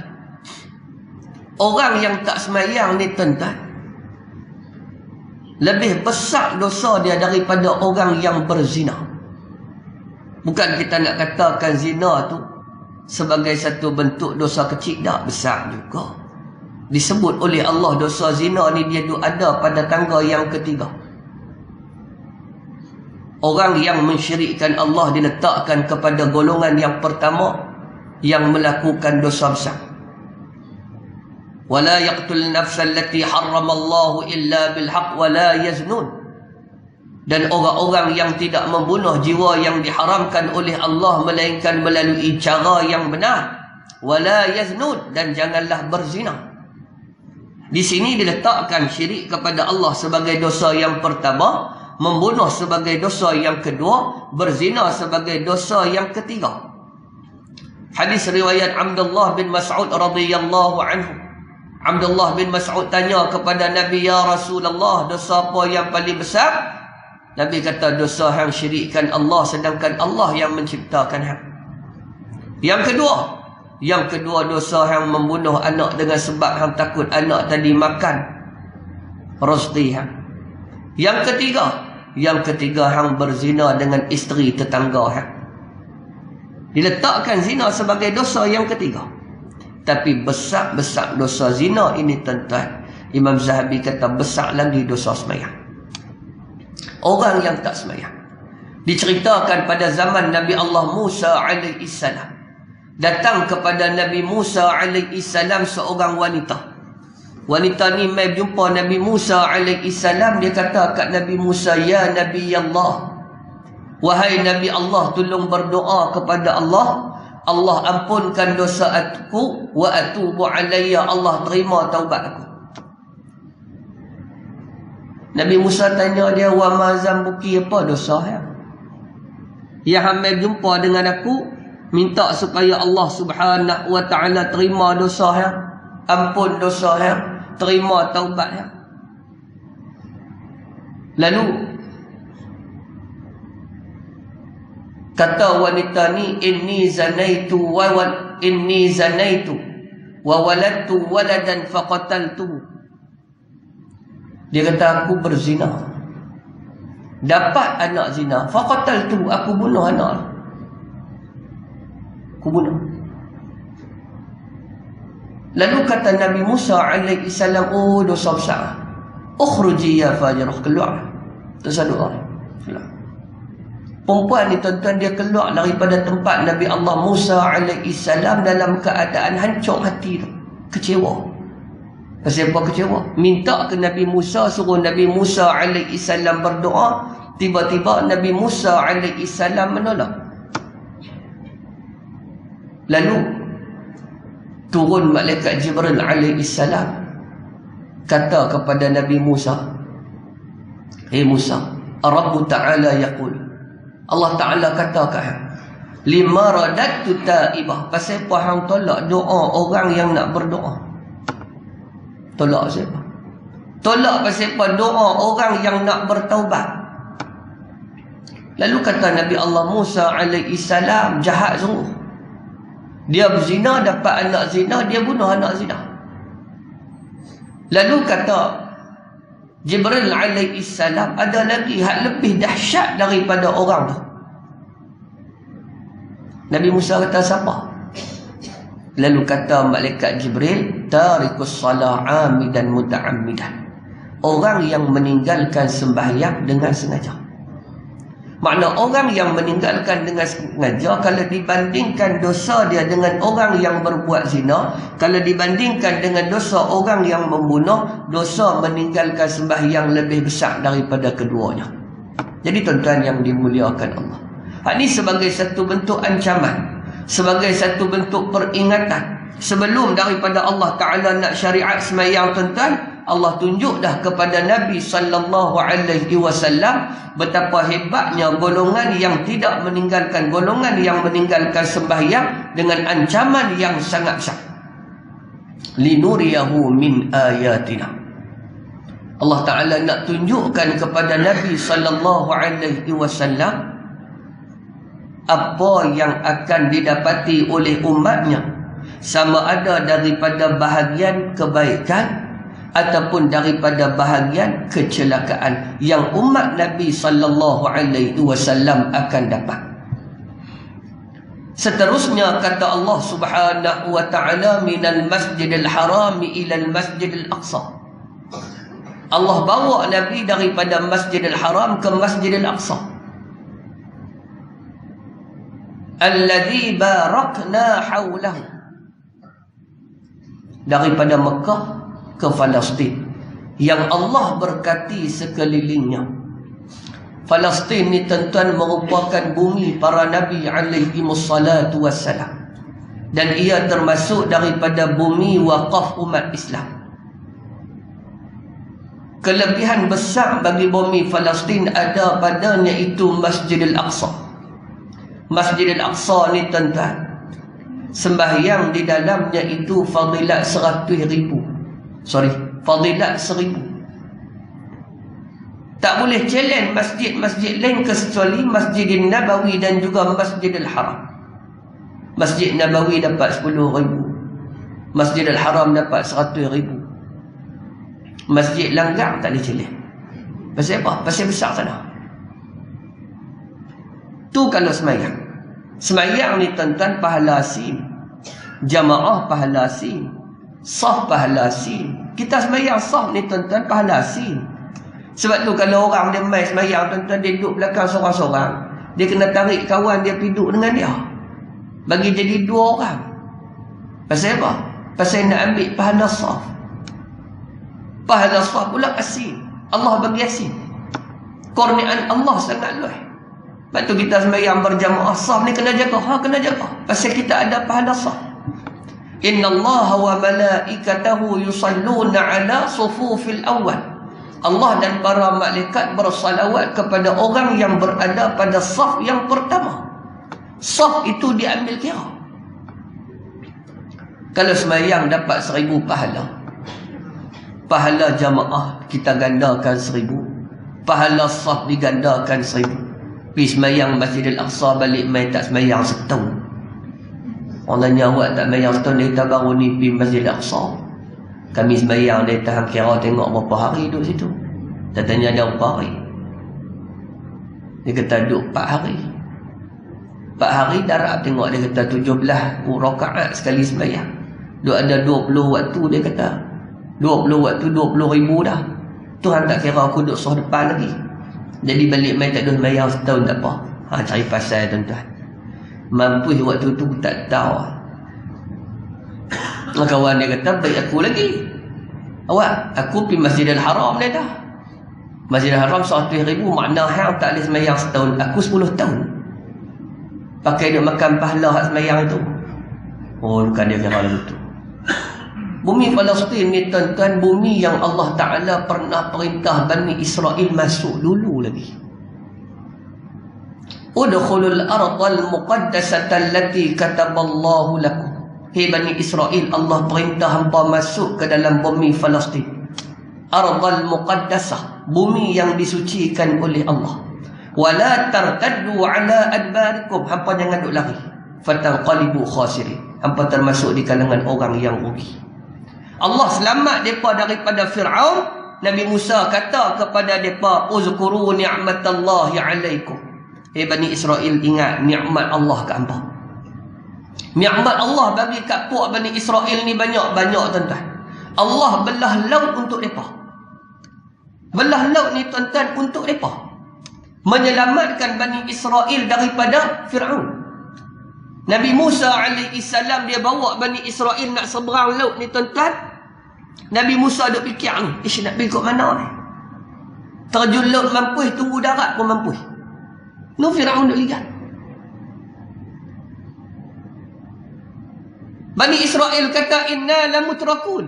orang yang tak semayang ni tuan-tuan, lebih besar dosa dia daripada orang yang berzina. Bukan kita nak katakan zina tu sebagai satu bentuk dosa kecil, tak, besar juga. Disebut oleh Allah dosa zina ni dia ada pada tangga yang ketiga. Orang yang mensyirikkan Allah diletakkan kepada golongan yang pertama, yang melakukan dosa besar. Wala yaqtul nafsa allati harramallahu illa bilhaq wala yaznun. Dan orang-orang yang tidak membunuh jiwa yang diharamkan oleh Allah melainkan melalui cara yang benar. Wala yaznun, dan janganlah berzina. Di sini diletakkan syirik kepada Allah sebagai dosa yang pertama, membunuh sebagai dosa yang kedua, berzina sebagai dosa yang ketiga. Hadis riwayat Abdullah bin Mas'ud radhiyallahu anhu. Abdullah bin Mas'ud tanya kepada Nabi, ya Rasulullah, dosa apa yang paling besar? Nabi kata, dosa hang syirikkan Allah sedangkan Allah yang menciptakan hang. Yang kedua dosa hang membunuh anak dengan sebab hang takut anak tadi makan rezeki hang. Yang ketiga hang berzina dengan isteri tetangga hang. Diletakkan zina sebagai dosa yang ketiga. Tapi besar-besar dosa zina ini tuan-tuan, Imam Zahabi kata besar lagi dosa semayang. Orang yang tak semayang, diceritakan pada zaman Nabi Allah Musa AS, datang kepada Nabi Musa AS seorang wanita. Wanita ni mai jumpa Nabi Musa AS. Dia kata kat Nabi Musa, ya Nabi Allah, wahai Nabi Allah, tolong berdoa kepada Allah, Allah ampunkan dosa aku, wa atubu alayya, Allah terima taubat aku. Nabi Musa tanya dia, wa ma zambuki, apa dosa ya? Yang hamil jumpa dengan aku, minta supaya Allah Subhanahu wa ta'ala terima dosa ya, ampun dosa ya, terima taubat ya. Lalu kata wanita ni, inni zanaitu wa waladtu waladan faqataltuhu. Dia kata, aku berzina, dapat anak zina, faqataltuhu, aku bunuh anak. Aku bunuh. Lalu kata Nabi Musa alaihi salam, oh dosa besar. Ukhruji ya fajirah, keluar. Dosa doa. Keluar. Perempuan ni tuan-tuan, dia keluar daripada tempat Nabi Allah Musa alaihi salam dalam keadaan hancur hati tu, kecewa. Pasal apa kecewa? Minta ke Nabi Musa, suruh Nabi Musa alaihi salam berdoa. Tiba-tiba Nabi Musa alaihi salam menolak. Lalu turun malaikat Jibril alaihi salam, kata kepada Nabi Musa, hey Musa, Rabbu Ta'ala yaqul, Allah Ta'ala kata kat hang, lima radatu ta'ibah, pasal apa hang tolak doa orang yang nak berdoa? Tolak siapa? Tolak pasal apa? Doa orang yang nak bertaubat. Lalu kata Nabi Allah Musa alaihi salam, jahat sungguh. Dia berzina, dapat anak zina, dia bunuh anak zina. Lalu kata Jibril alaihi salam, ada lagi hal lebih dahsyat daripada orang tu. Nabi Musa kata, siapa? Lalu kata malaikat Jibril, tarikus salah amidan muta'ammidan, orang yang meninggalkan sembahyang dengan sengaja. Makna orang yang meninggalkan dengan sengaja, kalau dibandingkan dosa dia dengan orang yang berbuat zina, kalau dibandingkan dengan dosa orang yang membunuh, dosa meninggalkan sembahyang lebih besar daripada keduanya. Jadi tuan-tuan yang dimuliakan Allah, ini sebagai satu bentuk ancaman, sebagai satu bentuk peringatan. Sebelum daripada Allah Ta'ala nak syariat sembahyang, tuan-tuan, Allah tunjuk dah kepada Nabi sallallahu alaihi wasallam betapa hebatnya golongan yang tidak meninggalkan, golongan yang meninggalkan sembahyang dengan ancaman yang sangat besar. Linuriyahu min ayatina. Allah Ta'ala nak tunjukkan kepada Nabi sallallahu alaihi wasallam apa yang akan didapati oleh umatnya, sama ada daripada bahagian kebaikan ataupun daripada bahagian kecelakaan yang umat Nabi sallallahu alaihi wasallam akan dapat. Seterusnya kata Allah Subhanahu wa taala, minal masjidil haram ila al masjidil aqsa. Allah bawa Nabi daripada Masjidil Haram ke Masjidil Aqsa. Alladhi barakna hawlahu. Daripada Mekah ke Palestin yang Allah berkati sekelilingnya. Palestin ni tuan-tuan merupakan bumi para Nabi alaihi wassalatu wassalam, dan ia termasuk daripada bumi waqaf umat Islam. Kelebihan besar bagi bumi Palestin ada padanya itu Masjidil Aqsa. Masjidil Aqsa ni tuan-tuan, sembahyang di dalamnya itu fadilat 100,000. Fadilat 1,000. Tak boleh challenge masjid-masjid lain kecuali Masjidil Nabawi dan juga Masjidil Haram. Masjid Nabawi dapat 10,000, Masjidil Haram dapat 100,000. Masjid Langgar tak boleh challenge. Pasal apa? Pasal besar sana. Tu kalau semayang. Semayang ni tuan-tuan pahala asim, jamaah pahala asim, saf pahala asim. Kita semayang saf ni tuan-tuan pahala asim. Sebab tu kalau orang dia main semayang, tuan-tuan, dia duduk belakang seorang-seorang, dia kena tarik kawan dia pergi duduk dengan dia, bagi jadi 2 orang. Pasal apa? Pasal nak ambil pahala saf. Pahala saf pula asim. Allah bagi asim. Kurniaan Allah sangat luas. Sebab tu kita sembahyang berjamaah saf ni kena jaga. Kena jaga. Pasal kita ada pahala saf. Inna Allah wa malaikatahu yusalluna ala sufufil awal. Allah dan para malaikat bersalawat kepada orang yang berada pada saf yang pertama. Saf itu diambil kira. Kalau sembahyang dapat 1,000 pahala, pahala jamaah kita gandakan 1,000, pahala saf digandakan 1,000. Pergi semayang Masjidil Aqsa, balik main tak semayang setahun. Orang tanya, awak tak semayang setahun, dia kata baru ni pergi Masjidil Aqsa. Kami semayang, dia tahan kira tengok berapa hari duduk situ. Dia tanya ada berapa hari. Dia kata duduk 4 hari. 4 hari darab tengok, dia kata 17 rakaat sekali semayang. Duk ada 20 waktu, dia kata 20 waktu 20,000 dah. Tuhan tak kira aku duduk soh depan lagi. Jadi balik main tak ada semayang setahun tak apa. Cari pasal tuan-tuan. Mampu waktu tu tak tahu. Kawan dia kata, baik aku lagi. Awak, aku pergi Masjidil Haram dia dah. Masjidil Haram 100,000, makna hang tak boleh semayang setahun. Aku 10 tahun. Pakai dia makan pahala hak semayang itu. Oh, bukan dia kira begitu. Bumi Palestin ni tuan-tuan, bumi yang Allah Ta'ala pernah perintah Bani Israel masuk dulu lagi. Udkhulul ardal muqaddasata allati kataballahu lakum. Hei Bani Israel, Allah perintah hampa masuk ke dalam bumi Palestin. Ardal muqaddasah, bumi yang disucikan oleh Allah. Wala tartaddu ala adbarikum, hampa jangan duk lari. Fatanqalibu khasirin, hampa termasuk di kalangan orang yang rugi. Allah selamat mereka daripada Fir'aun. Nabi Musa kata kepada mereka, uzkuru ni'matallahi alaikum. Hei Bani Israel, ingat nikmat Allah ke hampa. Nikmat Allah bagi kat puak Bani Israel ni banyak-banyak tuan-tuan. Allah belah laut untuk mereka. Belah laut ni tuan-tuan untuk mereka. menyelamatkan Bani Israel daripada Fir'aun. Nabi Musa alaihissalam dia bawa Bani Israel nak seberang laut ni tuan-tuan. Nabi Musa duk fikir ni, nak pergi kat mana ni? Terjun laut mampu, tunggu darat pun mampu. No Fir'aun duk lihat. Bani Israel kata inna lamutrakun.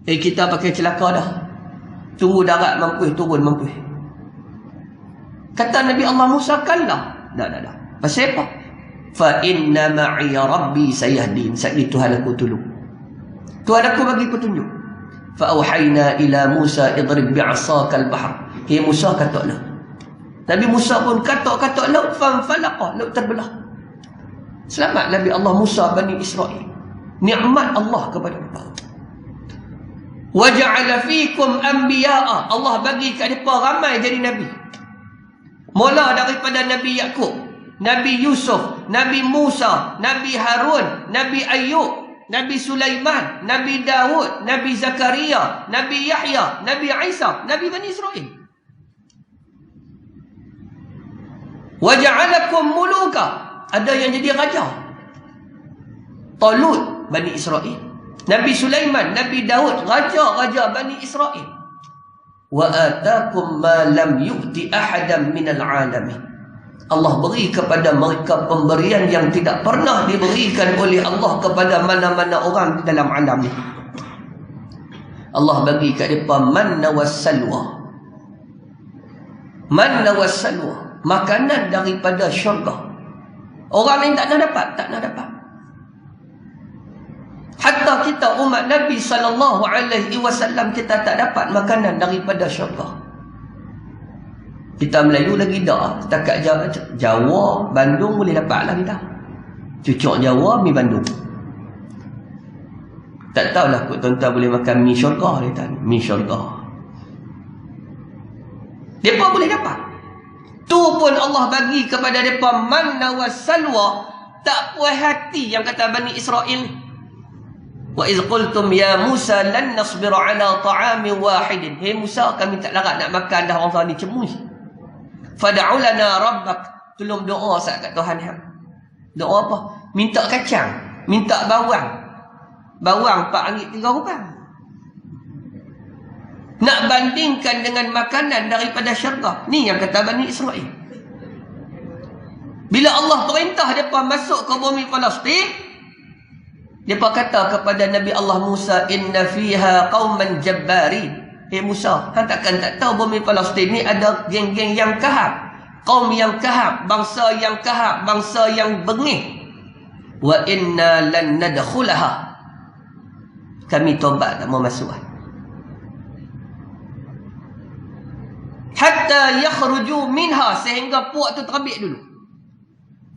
Kita pakai celaka dah. Tunggu darat mampu, turun mampu. Kata Nabi Allah Musa, kallah. Dah. Pasal apa? Fa inna ma'iya rabbi sayahdin. Saat ini Tuhan aku tolong. Tuhan aku bagi petunjuk. Fa auhayna ila Musa idrib bi'asakal bahr. Hei Musa, kataklah. Nabi Musa pun katak laut, fanfalaqa, laut terbelah. Selamat Nabi Allah Musa Bani Israel. Nikmat Allah kepada mereka. Wa ja'ala fikum anbiya'a. Allah bagi kat mereka ramai jadi nabi. Mula daripada Nabi Yaqub, Nabi Yusuf, Nabi Musa, Nabi Harun, Nabi Ayub, Nabi Sulaiman, Nabi Daud, Nabi Zakaria, Nabi Yahya, Nabi Isa, Nabi Bani Israel. Wa ja'alakum muluka. Ada yang jadi raja. Talut Bani Israel. Nabi Sulaiman, Nabi Daud, raja-raja Bani Israel. Wa atakum ma lam yu'ti ahadan minal alamin. Allah beri kepada mereka pemberian yang tidak pernah diberikan oleh Allah kepada mana-mana orang di dalam alam ni. Allah bagi kat mereka manna wassalwa. Manna wassalwa, makanan daripada syurga. Orang lain tak nak dapat. Hatta kita umat Nabi SAW, kita tak dapat makanan daripada syurga. Kita Melayu lagi dah. Setakat Jawa, Bandung boleh dapat lah kita. Cucuk Jawa, mi Bandung. Tak tahulah kot tuan-tuan boleh makan mi syurga. Mi syurga. Mereka boleh dapat. Tu pun Allah bagi kepada mereka manna wassalwa. Tak puas hati yang kata Bani Israel. Wa iz qultum ya Musa lan nasbira ala ta'amin wahidin. Hei Musa, kami tak larat nak makan dah orang ni cemui. Fad'u lana rabbak. Tolong doa sat kat Tuhan hang. Doa apa? Minta kacang, minta bawang. Bawang RM4 3 nak bandingkan dengan makanan daripada syurga. Ni yang kata Bani Israel. Bila Allah perintah mereka masuk ke bumi Palestin, mereka kata kepada Nabi Allah Musa, inna fiha qauman jabbarin. Hei Musa, hang takkan tak tahu bumi Palestin ni ada geng-geng yang kahap, kaum yang kahap, bangsa yang kahap, bangsa yang bengih. Wa inna lan nadkhulaha. Kami tobat tak mau masuk. Hatta yakhruju minha, sehingga puak tu terbit dulu.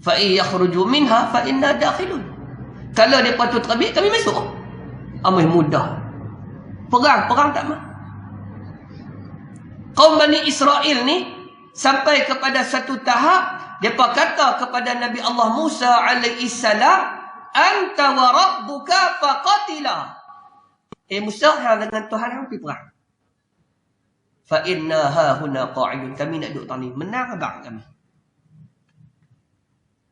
Fa in yakhruju minha fa inna dakhilun. Kalau depa tu terbit, kami masuk. Amih mudah. Perang tak mah. Kaum Bani Israel ni sampai kepada satu tahap depa kata kepada Nabi Allah Musa alaihi salam, anta wa rabbuka faqatila. Musa, hang dengan Tuhan hang pergi perang. Fa inna ha huna qa'idun. Kami nak duduk tani. Menang abang kami.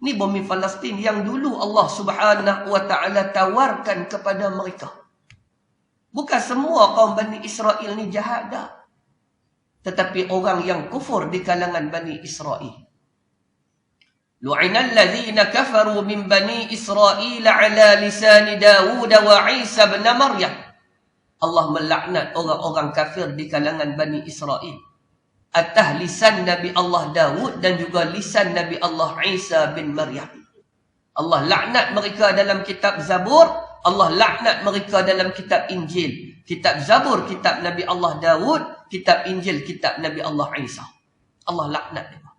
Ni bumi Palestin yang dulu Allah Subhanahu wa ta'ala tawarkan kepada mereka. Bukan semua kaum Bani Israel ni jahat dah. Tetapi orang yang kufur di kalangan Bani Israel. Lu'inal ladzina kafaru min Bani Israel ala lisani Dawud wa Isa bin Maryam. Allah melaknat orang-orang kafir di kalangan Bani Israel atas lisan Nabi Allah Dawud dan juga lisan Nabi Allah Isa bin Maryam. Allah laknat mereka dalam kitab Zabur, Allah laknat mereka dalam kitab Injil. Kitab Zabur, kitab Nabi Allah Dawud, kitab Injil, kitab Nabi Allah Isa. Allah laknat mereka.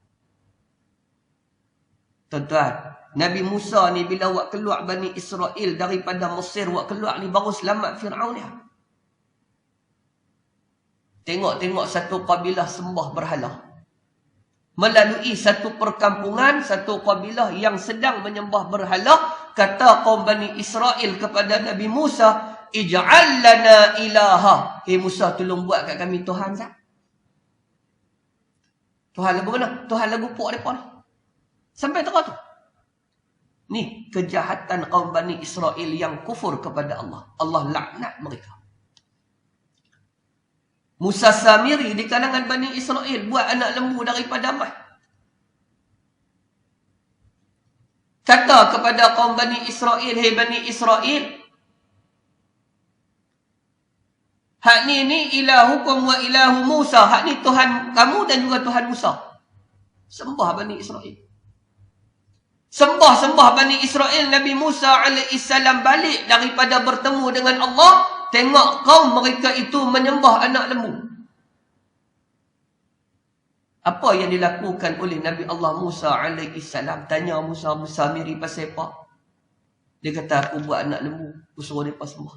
Tuan-tuan, Nabi Musa ni bila awak keluar Bani Israel daripada Mesir, awak keluar ni baru selamat Fir'aun ni. Tengok-tengok satu kabilah sembah berhala. Melalui satu perkampungan, satu kabilah yang sedang menyembah berhala, kata kaum Bani Israel kepada Nabi Musa, ij'al lana ilaha. Musa, tolong buat kat kami Tuhan sah. Tuhan lagu mana? Tuhan lagu puak mereka ni. Sampai tengah tu. Ni kejahatan kaum Bani Israel yang kufur kepada Allah. Allah laknat mereka. Musa Samiri di kalangan Bani Israel buat anak lembu daripada emas. Kata kepada kaum Bani Israel, "Hei Bani Israel, hak ni ilahukum wa ilahu Musa. Hak ni Tuhan kamu dan juga Tuhan Musa." Sembah Bani Israel. Sembah Bani Israel. Nabi Musa alaihissalam balik daripada bertemu dengan Allah. Tengok kaum mereka itu menyembah anak lembu. Apa yang dilakukan oleh Nabi Allah Musa alaihissalam? Tanya Musa miri pasal apa? Dia kata, aku buat anak lembu. Aku suruh mereka sembah.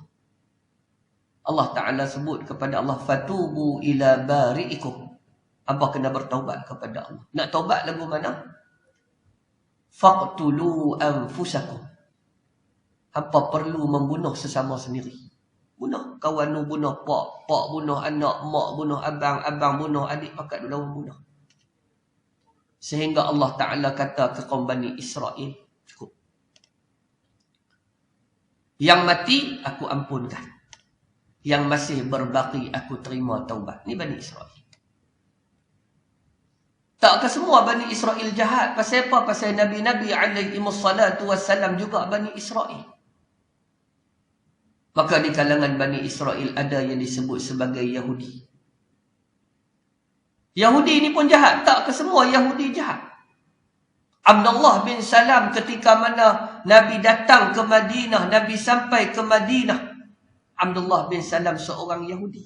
Allah Ta'ala sebut kepada Allah, "Fatubu ila bari'ikum." Apa kena bertaubat kepada Allah. Nak taubat lagu mana? "Faqtulu anfusakum." Apa perlu membunuh sesama sendiri. Bunuh kawan nu, bunuh pak bunuh anak, mak bunuh abang bunuh adik, pakat dulu bunuh. Sehingga Allah Ta'ala kata ke kaum Bani Israel, cukup. Yang mati, aku ampunkan. Yang masih berbaki, aku terima taubat. Ni Bani Israel. Tak ke semua Bani Israel jahat? Pasal apa? Pasal Nabi-Nabi alaihimussalatu wassalam juga Bani Israel. Maka di kalangan Bani Israel ada yang disebut sebagai Yahudi. Yahudi ini pun jahat. Tak ke semua Yahudi jahat. Abdullah bin Salam ketika mana Nabi datang ke Madinah, Nabi sampai ke Madinah, Abdullah bin Salam seorang Yahudi.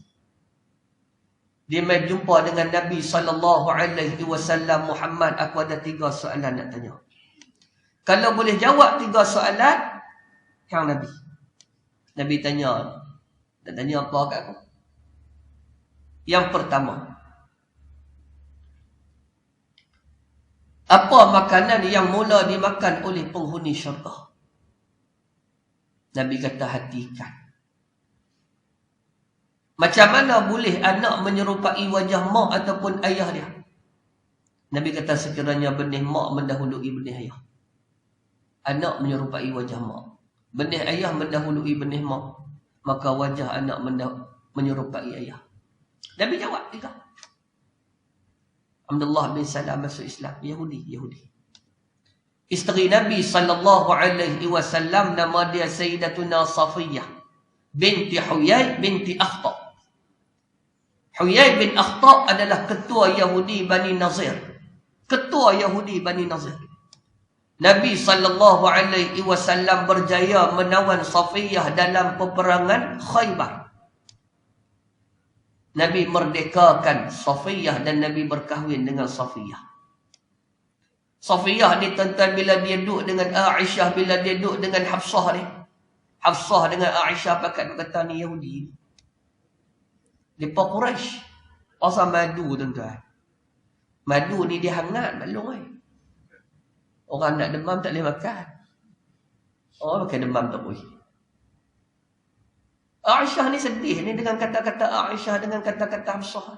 Dia mai jumpa dengan Nabi SAW, "Muhammad, aku ada 3 soalan nak tanya. Kalau boleh jawab 3 soalan, hang Nabi." Nabi tanya, "Nak tanya apa kat aku?" Yang pertama, apa makanan yang mula dimakan oleh penghuni syurga? Nabi kata, hati ikan. Macam mana boleh anak menyerupai wajah mak ataupun ayah dia? Nabi kata, sekiranya benih mak mendahului benih ayah. Anak menyerupai wajah mak. Benih ayah mendahului benih mak. Maka wajah anak menyerupai ayah. Nabi jawab 3. Abdullah bin Salam masuk Islam. Yahudi. Isteri Nabi SAW nama dia Sayyidatuna Safiyah binti Huyai binti Akhtab. Huyai bin Akhtab adalah ketua Yahudi Bani Nazir. Ketua Yahudi Bani Nazir. Nabi SAW berjaya menawan Safiyah dalam peperangan Khaybar. Nabi merdekakan Safiyah dan Nabi berkahwin dengan Safiyah. Safiyah ni tuan-tuan bila dia duduk dengan Aisyah, bila dia duduk dengan Hafsah ni. Hafsah dengan Aisyah pakat kata ni Yahudi. Depa Quraisy. Pasal madu tuan-tuan. Madu ni dia hangat balung ai. Orang nak demam tak boleh makan. Orang makan demam tak boleh. Aisyah ni sedih ni dengan kata-kata Aisyah, dengan kata-kata Hafsah.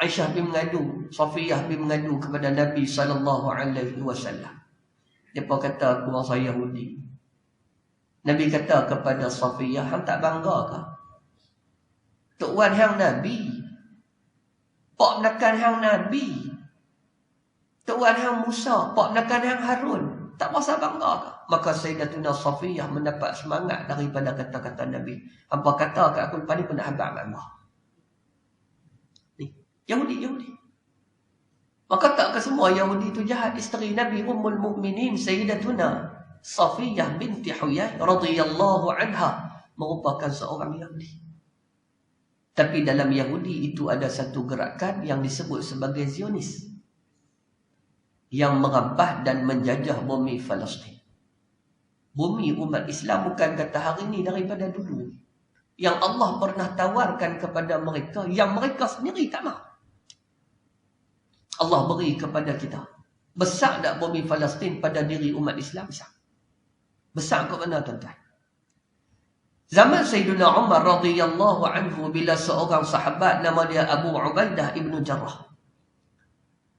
Aisyah pergi mengadu, Safiyah pergi mengadu kepada Nabi SAW. Depa kata, aku bangsa Yahudi. Nabi kata kepada Safiyah, hang tak bangga ke? Tok Wan hang Nabi. Pak menekan hang Nabi. Tok Wan hang Musa. Pak menekan hang Harun. Tak masa bangga ke? Maka Sayyidatuna Safiyah mendapat semangat daripada kata-kata Nabi. Apa kata ke aku lepas ni pun nak habang bangga. Ni, Yahudi. Maka tak ke semua Yahudi itu jahat. Isteri Nabi Ummul Mukminin Sayyidatuna Safiyah binti Huyai radhiyallahu anha merupakan seorang Yahudi. Tapi dalam Yahudi itu ada satu gerakan yang disebut sebagai Zionis, yang merampas dan menjajah bumi Palestin. Bumi umat Islam bukan kata hari ini, daripada dulu. Yang Allah pernah tawarkan kepada mereka, yang mereka sendiri tak mahu. Allah beri kepada kita. Besar tak bumi Palestin pada diri umat Islam? Besar. Besar ke mana tuan-tuan? Zaman Sayyidina Umar radhiyallahu anhu, bila seorang sahabat nama dia Abu Ubaidah ibn Jarrah.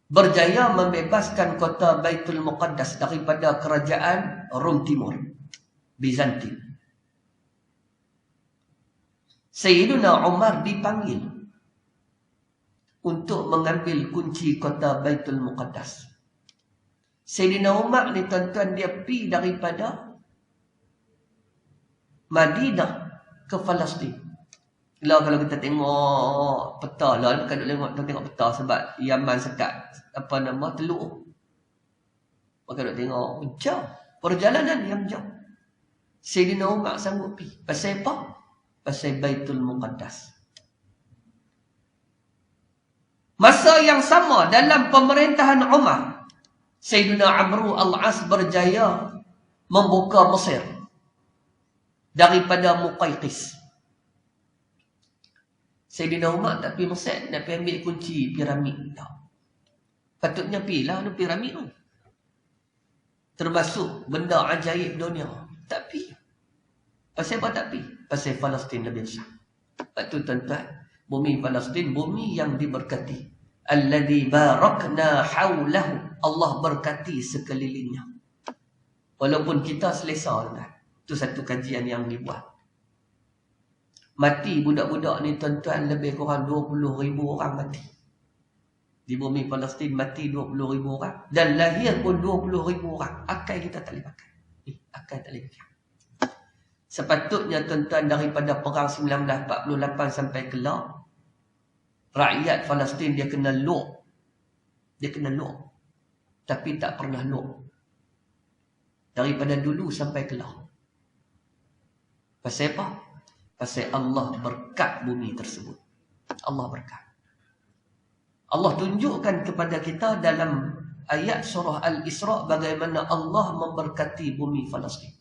berjaya membebaskan kota Baitul Muqaddas daripada kerajaan Rom Timur, Bizantin. Sayyidina Umar dipanggil untuk mengambil kunci kota Baitul Muqaddas. Sayyidina Umar ni tuan-tuan, dia pergi daripada Madinah ke Palestin. Lah kalau kita tengok peta lah, bukan nak tengok peta sebab Yaman sekat Teluk. Maka nak tengok jauh, perjalanan yang jauh. Sayyidina Umar sanggup pergi. Pasal apa? Pasal Baitul Muqaddas. Masa yang sama dalam pemerintahan Umar, Sayyidina Amru al-As berjaya membuka Mesir daripada Muqayqis. Sayyidina Umar tak pergi Mesir, nak pergi ambil kunci piramid. Tak. Patutnya pergilah ada piramid tu. Termasuk benda ajaib dunia. Tak pergi. Pasal apa tak pergi? Pasal Palestin lebih besar. Lepas tu tuan-tuan, bumi Palestin, bumi yang diberkati. Alladhi barakna hawlahu. Allah berkati sekelilingnya. Walaupun kita selesa, itu satu kajian yang dibuat. Mati budak-budak ni tuan-tuan, lebih kurang 20,000 orang mati. Di bumi Palestin mati 20,000 orang. Dan lahir pun 20,000 orang. Akal kita tak boleh pakai. Akal tak boleh pakai. Sepatutnya tuan-tuan, daripada perang 1948 sampai kelar, rakyat Palestin dia kena luk. Dia kena luk. Tapi tak pernah luk. Daripada dulu sampai kelar. Pasal apa? Pasal Allah berkat bumi tersebut. Allah berkat. Allah tunjukkan kepada kita dalam ayat surah Al-Isra bagaimana Allah memberkati bumi Palestin.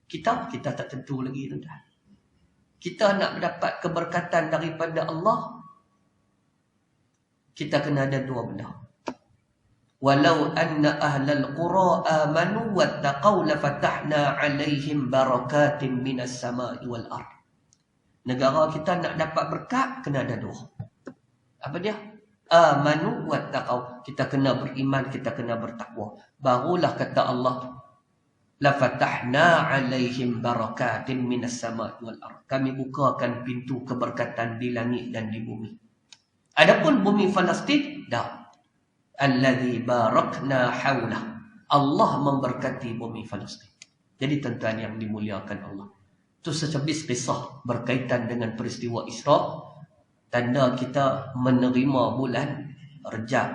Kita tak tentu lagi, tuan-tuan. Kita nak mendapat keberkatan daripada Allah, kita kena ada dua benda. Walau anna ahlal qura amanu wattaqaw lafatahna alaihim barakatin minas sama'i wal ard. Negara kita nak dapat berkat, kena ada dua. Apa dia? Amanu wattaqaw. Kita kena beriman, kita kena bertakwa. Barulah kata Allah, lafatahna alaihim barakatin minas sama'i wal ard. Kami bukakan pintu keberkatan di langit dan di bumi. Adapun bumi Palestin, dah. Alladhi barakna hawlah. Allah memberkati bumi Palestin. Jadi tuan-tuan yang dimuliakan Allah, itu secebis kisah berkaitan dengan peristiwa Isra. Tanda kita menerima bulan Rejab,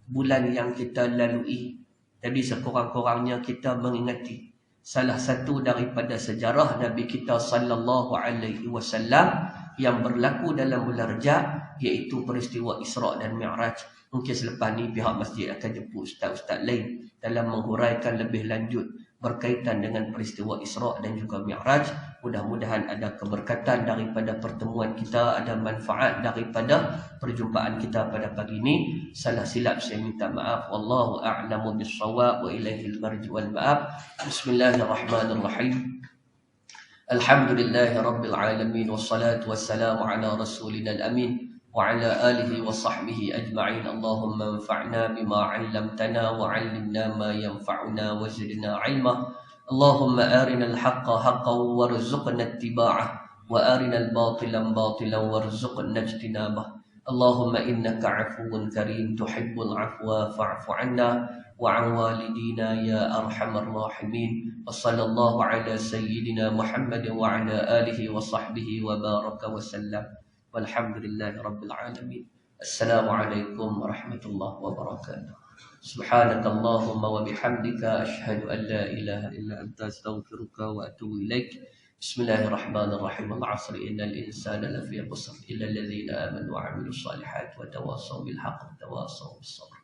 bulan yang kita lalui. Jadi sekurang-kurangnya kita mengingati salah satu daripada sejarah Nabi kita sallallahu alaihi wasallam yang berlaku dalam bulan Rejab, iaitu peristiwa Isra dan Mi'raj. Mungkin selepas ni pihak masjid akan jemput ustaz-ustaz lain dalam menghuraikan lebih lanjut berkaitan dengan peristiwa Isra dan juga Mi'raj. Mudah-mudahan ada keberkatan daripada pertemuan kita, ada manfaat daripada perjumpaan kita pada pagi ini. Salah silap saya minta maaf. Wallahu a'lamu bis-shawab wa ilaihil marji wal ma'ab. Bismillahirrahmanirrahim. Alhamdulillahi rabbil alamin wassalatu wassalamu ala rasulina al-amin wa ala alihi wa sahbihi ajma'in. Allahumma anfa'na bima 'allamtana wa 'allimna ma yanfa'una wa zidna 'ilma. Allahumma arina al-haqqa haqqan warzuqna ittiba'ah wa arina al-batilan batilan warzuqna ijtinabah. Allahumma innaka 'afuwun karim tuhibbul 'afwa fa'fu 'anna wa 'an walidina ya arhamar rahimin. Wa sallallahu ala sayyidina Muhammad wa ala alihi wa sahbihi wa baraka wa sallam. Walhamdulillahi rabbil alamin. Assalamualaikum warahmatullahi wabarakatuh. Subhanakallahumma wa bihamdika ashhadu an la ilaha illa anta astaghfiruka wa atubu ilaik. Bismillahirrahmanirrahim. Al-'asri innal insana lafi khusr illa alladhina amanu wa 'amilus salihati wa tawassaw bil haqqi wa tawassaw bis sabr.